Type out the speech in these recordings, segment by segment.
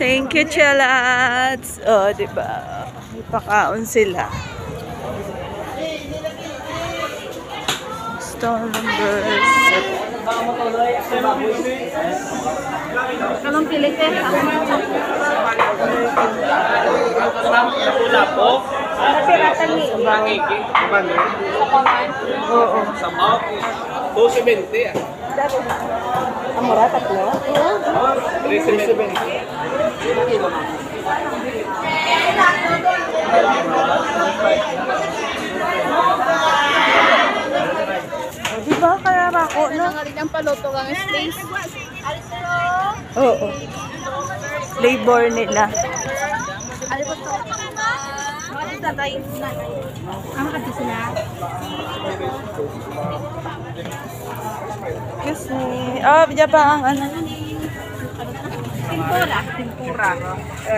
Thank you, Chelats. Oh, diba? May pakaon sila. Store number 7. Anong pilit eh? Wala po. Napiratan ni. Oo. 12.20 ah. Amora, tatlo? 13.20. Diba? Kaya rako, no? Ang paluto kami space. Oo. Flavor nila. Ano ba ito? Mga tatay. Ano ka sila? Kasi, diyan pa ang ano. Tempura. Tempura.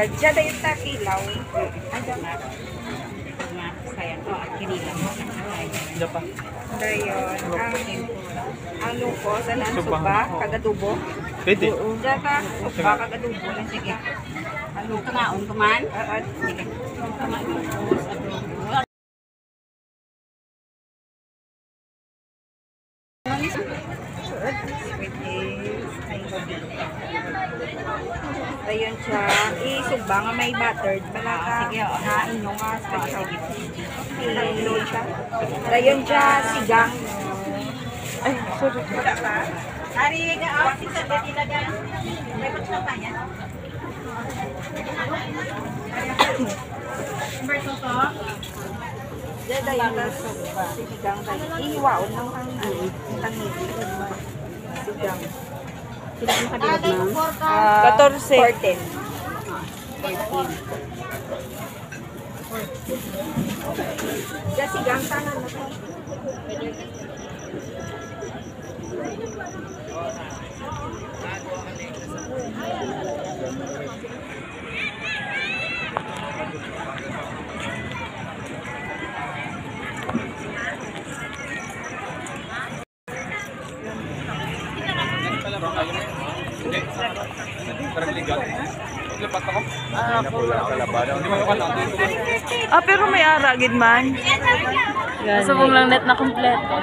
Diyan tayo sa kilaw. Diyan nga. Sayang ko at kinilang. Diyan pa. Dayon, ang luko, sana ang suba, kagadubo. Pwede. Diyan ka, suba, kagadubo na, sige. Ang luko nga, kuman? Sige. Dayon siya, isuba nga may buttered. Sige, hain nyo nga. Sige. Load siya. Dayon siya, sigang. Ay, sorry. Wala pa? Ari nga ako si Sabi nilagan. May patsa pa niya. Berto to. Dayon na sigang tayo. Ihiwaon ng tangi. Sigang. Silang kabilat na? 14. 14. Diyan sigang tanan na to. Pero may aragid man. Gusto mong lang net na kompleto.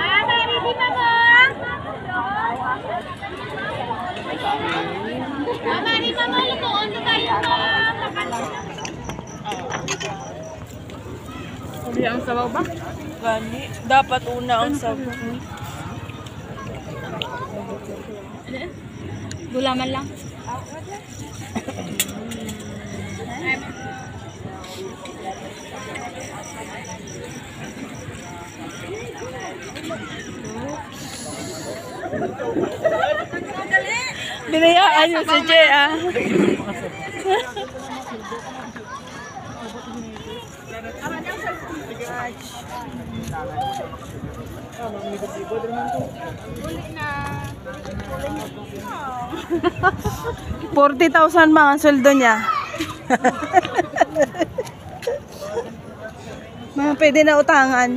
Uli ang sabaw ba? Gani. Dapat una ang sabaw. Gulaman lang. Binayaan niyo si Jay, ah. $40,000 mga sweldo niya. Mga pwede na utangan.